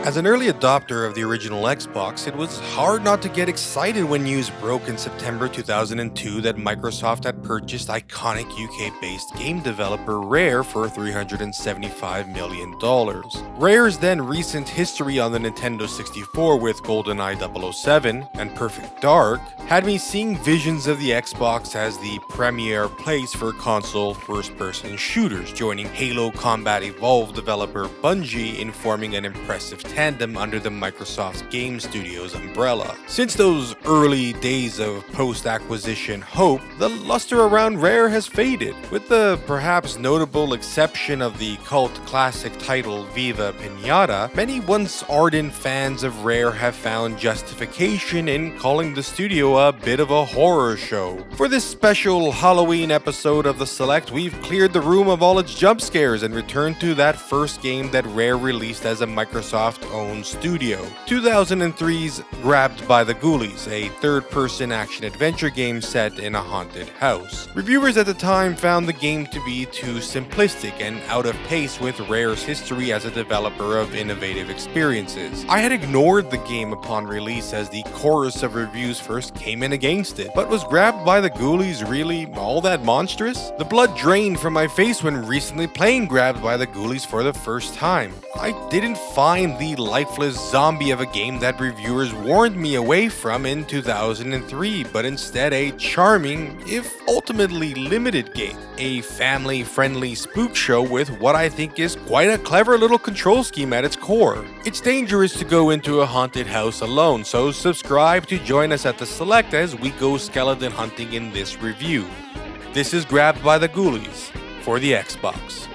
As an early adopter of the original Xbox, it was hard not to get excited when news broke in September 2002 that Microsoft had purchased iconic UK-based game developer Rare for $375 million. Rare's then recent history on the Nintendo 64 with GoldenEye 007 and Perfect Dark had me seeing visions of the Xbox as the premier place for console first-person shooters, joining Halo Combat Evolved developer Bungie in forming an impressive tandem under the Microsoft Game Studios umbrella. Since those early days of post-acquisition hope, the luster around Rare has faded, with the perhaps notable exception of the cult classic title Viva Pinata. Many once ardent fans of Rare have found justification in calling the studio a bit of a horror show. For this special Halloween episode of The Select, we've cleared the room of all its jump scares and returned to that first game that Rare released as a Microsoft-owned studio. 2003's Grabbed by the Ghoulies, a third-person action-adventure game set in a haunted house. Reviewers at the time found the game to be too simplistic and out of pace with Rare's history as a developer of innovative experiences. I had ignored the game upon release as the chorus of reviews first came in against it, but was Grabbed by the Ghoulies really all that monstrous? The blood drained from my face when recently playing Grabbed by the Ghoulies for the first time. I didn't find the lifeless zombie of a game that reviewers warned me away from in 2003, but instead a charming, if ultimately limited game. A family-friendly spook show with what I think is quite a clever little control scheme at its core. It's dangerous to go into a haunted house alone, so subscribe to join us at The Select as we go skeleton hunting in this review. This is Grabbed by the Ghoulies for the Xbox.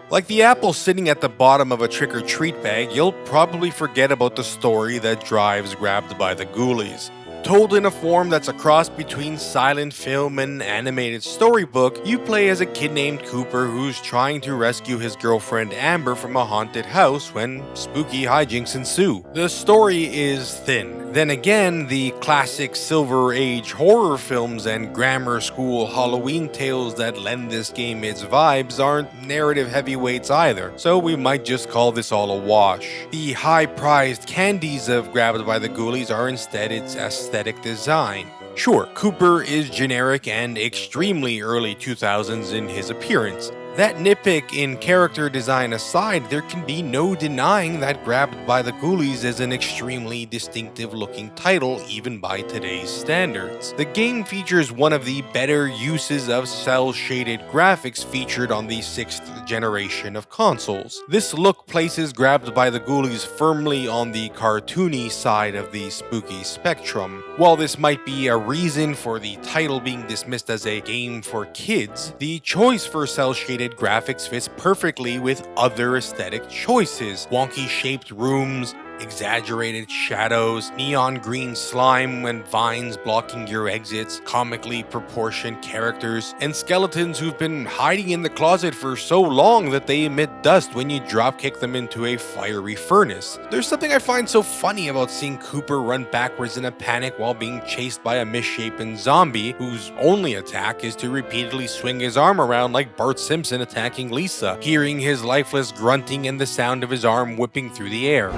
Like the apple sitting at the bottom of a trick-or-treat bag, you'll probably forget about the story that drives Grabbed by the Ghoulies. Told in a form that's a cross between silent film and animated storybook, you play as a kid named Cooper who's trying to rescue his girlfriend Amber from a haunted house when spooky hijinks ensue. The story is thin. Then again, the classic Silver Age horror films and grammar school Halloween tales that lend this game its vibes aren't narrative heavyweights either, so we might just call this all a wash. The high-prized candies of Grabbed by the Ghoulies are instead its aesthetic design. Sure, Cooper is generic and extremely early 2000s in his appearance. That nitpick in character design aside, there can be no denying that Grabbed by the Ghoulies is an extremely distinctive looking title even by today's standards. The game features one of the better uses of cel-shaded graphics featured on the 6th generation of consoles. This look places Grabbed by the Ghoulies firmly on the cartoony side of the spooky spectrum. While this might be a reason for the title being dismissed as a game for kids, the choice for cel-shaded graphics fits perfectly with other aesthetic choices. Wonky shaped rooms, exaggerated shadows, neon green slime and vines blocking your exits, comically proportioned characters, and skeletons who've been hiding in the closet for so long that they emit dust when you dropkick them into a fiery furnace. There's something I find so funny about seeing Cooper run backwards in a panic while being chased by a misshapen zombie whose only attack is to repeatedly swing his arm around like Bart Simpson attacking Lisa, hearing his lifeless grunting and the sound of his arm whipping through the air.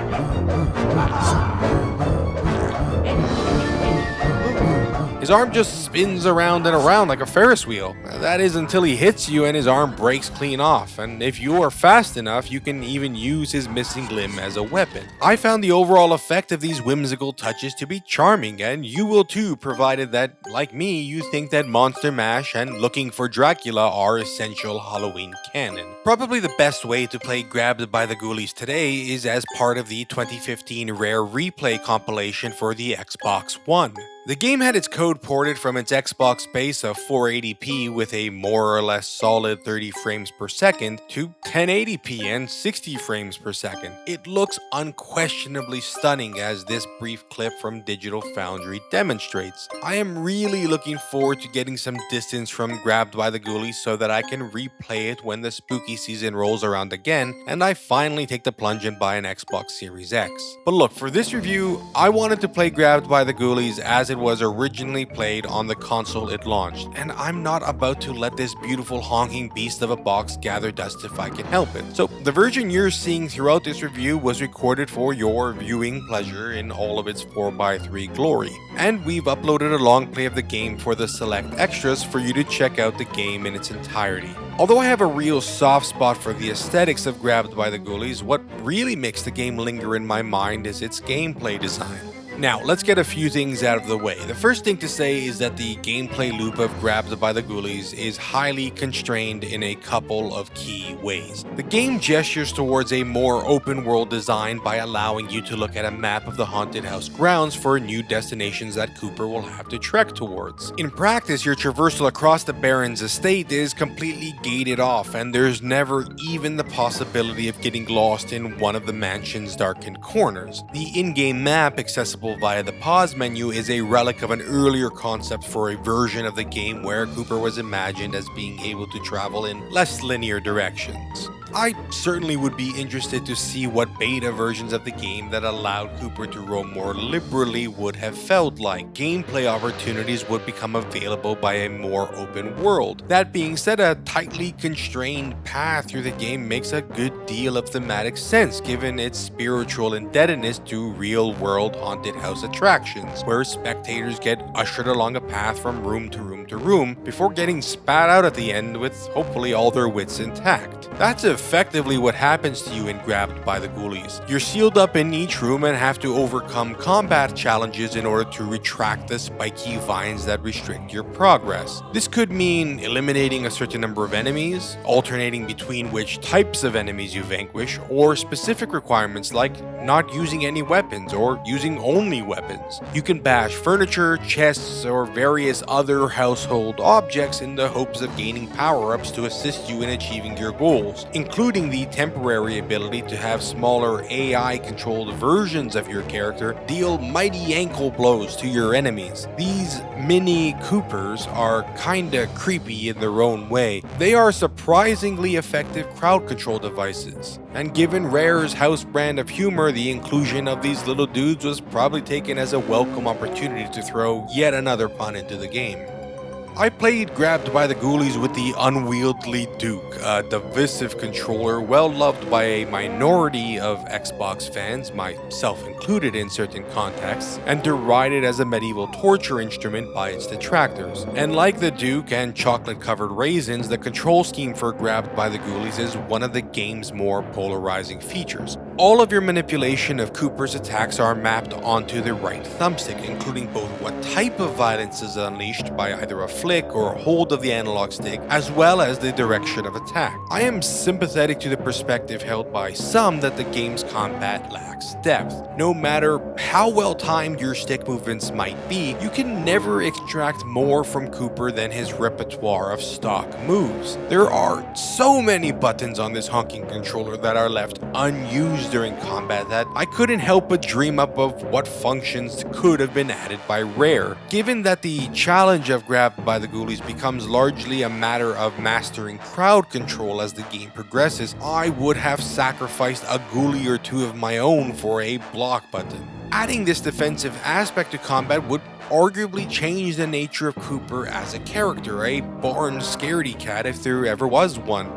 His arm just spins around and around like a Ferris wheel. That is until he hits you and his arm breaks clean off, and if you are fast enough, you can even use his missing limb as a weapon. I found the overall effect of these whimsical touches to be charming, and you will too, provided that, like me, you think that Monster Mash and Looking for Dracula are essential Halloween canon. Probably the best way to play Grabbed by the Ghoulies today is as part of the 2015 Rare Replay compilation for the Xbox One. The game had its code ported from its Xbox base of 480p with a more or less solid 30 frames per second to 1080p and 60 frames per second. It looks unquestionably stunning, as this brief clip from Digital Foundry demonstrates. I am really looking forward to getting some distance from Grabbed by the Ghoulies so that I can replay it when the spooky season rolls around again and I finally take the plunge and buy an Xbox Series X. But look, for this review, I wanted to play Grabbed by the Ghoulies as it was originally played on the console it launched, and I'm not about to let this beautiful honking beast of a box gather dust if I can help it. So the version you're seeing throughout this review was recorded for your viewing pleasure in all of its 4x3 glory, and we've uploaded a long play of the game for the select extras for you to check out the game in its entirety. Although I have a real soft spot for the aesthetics of Grabbed by the Ghoulies, what really makes the game linger in my mind is its gameplay design. Now, let's get a few things out of the way. The first thing to say is that the gameplay loop of Grabbed by the Ghoulies is highly constrained in a couple of key ways. The game gestures towards a more open world design by allowing you to look at a map of the haunted house grounds for new destinations that Cooper will have to trek towards. In practice, your traversal across the Baron's estate is completely gated off, and there's never even the possibility of getting lost in one of the mansion's darkened corners. The in-game map, accessible via the pause menu, is a relic of an earlier concept for a version of the game where Cooper was imagined as being able to travel in less linear directions. I certainly would be interested to see what beta versions of the game that allowed Cooper to roam more liberally would have felt like. Gameplay opportunities would become available by a more open world. That being said, a tightly constrained path through the game makes a good deal of thematic sense given its spiritual indebtedness to real-world haunted house attractions, where spectators get ushered along a path from room to room to room before getting spat out at the end with hopefully all their wits intact. That's effectively what happens to you in Grabbed by the Ghoulies. You're sealed up in each room and have to overcome combat challenges in order to retract the spiky vines that restrict your progress. This could mean eliminating a certain number of enemies, alternating between which types of enemies you vanquish, or specific requirements like not using any weapons or using only weapons. You can bash furniture, chests, or various other household objects in the hopes of gaining power-ups to assist you in achieving your goals, including the temporary ability to have smaller AI-controlled versions of your character deal mighty ankle blows to your enemies. These mini Coopers are kinda creepy in their own way. They are surprisingly effective crowd control devices, and given Rare's house brand of humor, the inclusion of these little dudes was probably taken as a welcome opportunity to throw yet another pun into the game. I played Grabbed by the Ghoulies with the unwieldy Duke, a divisive controller well loved by a minority of Xbox fans, myself included in certain contexts, and derided as a medieval torture instrument by its detractors. And like the Duke and chocolate-covered raisins, the control scheme for Grabbed by the Ghoulies is one of the game's more polarizing features. All of your manipulation of Cooper's attacks are mapped onto the right thumbstick, including both what type of violence is unleashed by either a flick or hold of the analog stick, as well as the direction of attack. I am sympathetic to the perspective held by some that the game's combat lacks depth. No matter how well timed your stick movements might be, you can never extract more from Cooper than his repertoire of stock moves. There are so many buttons on this honking controller that are left unused during combat that I couldn't help but dream up of what functions could have been added by Rare. Given that the challenge of Grabbed by the Ghoulies becomes largely a matter of mastering crowd control as the game progresses, I would have sacrificed a ghoulie or two of my own for a block button. Adding this defensive aspect to combat would arguably change the nature of Cooper as a character, a born scaredy cat if there ever was one.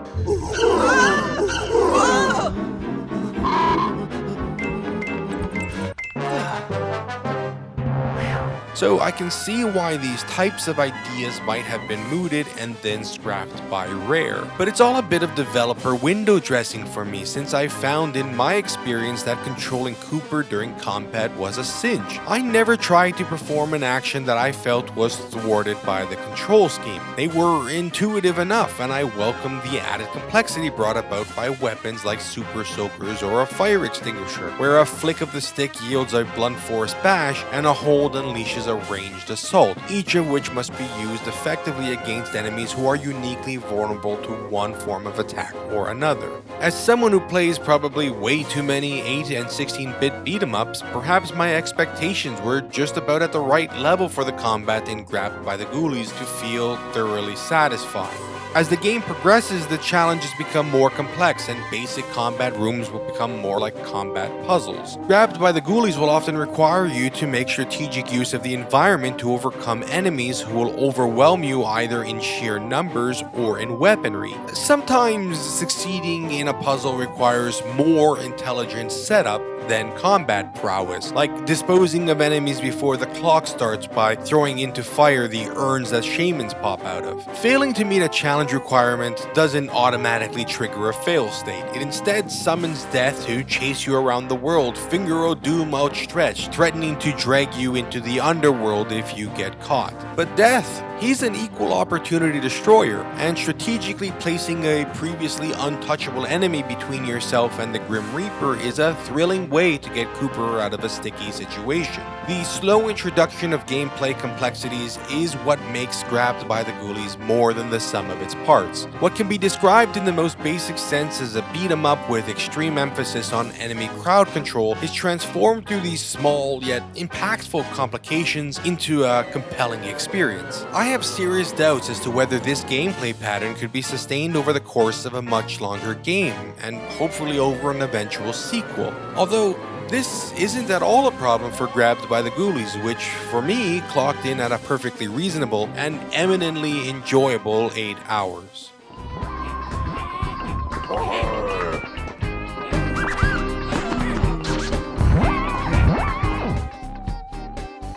So I can see why these types of ideas might have been mooted and then scrapped by Rare. But it's all a bit of developer window dressing for me, since I found in my experience that controlling Cooper during combat was a cinch. I never tried to perform an action that I felt was thwarted by the control scheme. They were intuitive enough, and I welcomed the added complexity brought about by weapons like super soakers or a fire extinguisher, where a flick of the stick yields a blunt force bash and a hold unleashes a a ranged assault, each of which must be used effectively against enemies who are uniquely vulnerable to one form of attack or another. As someone who plays probably way too many 8 and 16-bit beat-em-ups, perhaps my expectations were just about at the right level for the combat in Grabbed by the Ghoulies to feel thoroughly satisfying. As the game progresses, the challenges become more complex and basic combat rooms will become more like combat puzzles. Grabbed by the Ghoulies will often require you to make strategic use of the environment to overcome enemies who will overwhelm you either in sheer numbers or in weaponry. Sometimes succeeding in a puzzle requires more intelligent setup than combat prowess, like disposing of enemies before the clock starts by throwing into fire the urns that shamans pop out of. Failing to meet a challenge requirement doesn't automatically trigger a fail state. It instead summons death to chase you around the world, finger of doom outstretched, threatening to drag you into the underworld if you get caught. But death, he's an equal opportunity destroyer, and strategically placing a previously untouchable enemy between yourself and the Grim Reaper is a thrilling way to get Cooper out of a sticky situation. The slow introduction of gameplay complexities is what makes Grabbed by the Ghoulies more than the sum of its parts. What can be described in the most basic sense as a beat-em-up with extreme emphasis on enemy crowd control is transformed through these small yet impactful complications into a compelling experience. I have serious doubts as to whether this gameplay pattern could be sustained over the course of a much longer game, and hopefully over an eventual sequel. Although this isn't at all a problem for Grabbed by the Ghoulies, which for me clocked in at a perfectly reasonable and eminently enjoyable 8 hours.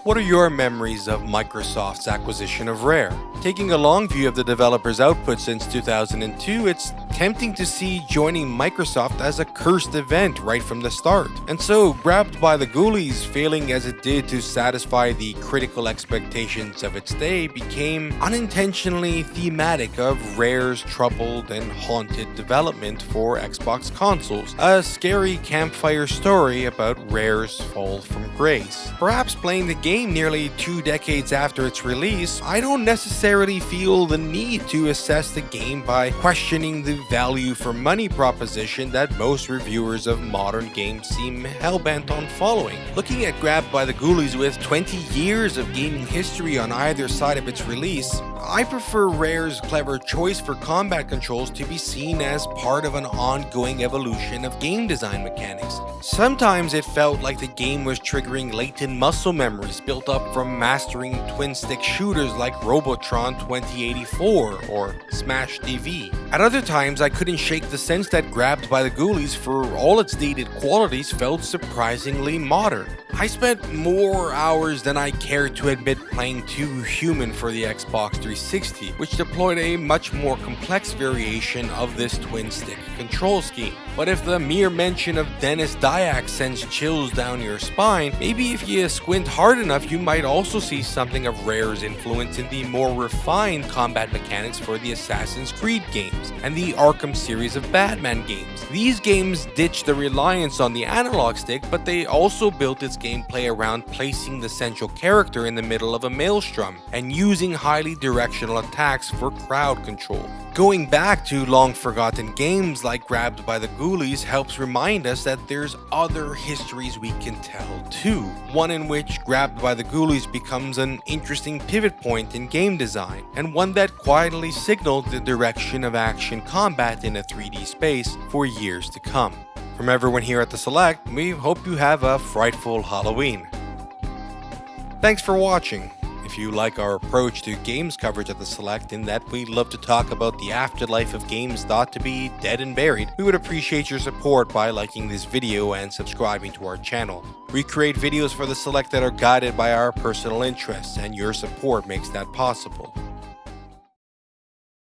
What are your memories of Microsoft's acquisition of Rare? Taking a long view of the developer's output since 2002, it's tempting to see joining Microsoft as a cursed event right from the start. And so, Grabbed by the Ghoulies, failing as it did to satisfy the critical expectations of its day, became unintentionally thematic of Rare's troubled and haunted development for Xbox consoles, a scary campfire story about Rare's fall from grace. Perhaps playing the game nearly 2 decades after its release, I don't necessarily feel the need to assess the game by questioning the value for money proposition that most reviewers of modern games seem hellbent on following. Looking at Grabbed by the Ghoulies with 20 years of gaming history on either side of its release, I prefer Rare's clever choice for combat controls to be seen as part of an ongoing evolution of game design mechanics. Sometimes it felt like the game was triggering latent muscle memories built up from mastering twin-stick shooters like Robotron 2084 or Smash TV. At other times, I couldn't shake the sense that Grabbed by the Ghoulies, for all its dated qualities, felt surprisingly modern. I spent more hours than I cared to admit playing 2 Human for the Xbox 360, which deployed a much more complex variation of this twin-stick control scheme. But if the mere mention of Dennis Dyack sends chills down your spine, maybe if you squint hard enough you might also see something of Rare's influence in the more refined combat mechanics for the Assassin's Creed games and the Arkham series of Batman games. These games ditched the reliance on the analog stick, but they also built its gameplay around placing the central character in the middle of a maelstrom and using highly directional attacks for crowd control. Going back to long-forgotten games like Grabbed by the Ghoulies helps remind us that there's other histories we can tell too, one in which Grabbed by the Ghoulies becomes an interesting pivot point in game design, and one that quietly signaled the direction of action combat in a 3D space for years to come. From everyone here at The Select, we hope you have a frightful Halloween. Thanks for watching. If you like our approach to games coverage at The Select, in that we love to talk about the afterlife of games thought to be dead and buried, we would appreciate your support by liking this video and subscribing to our channel. We create videos for The Select that are guided by our personal interests, and your support makes that possible.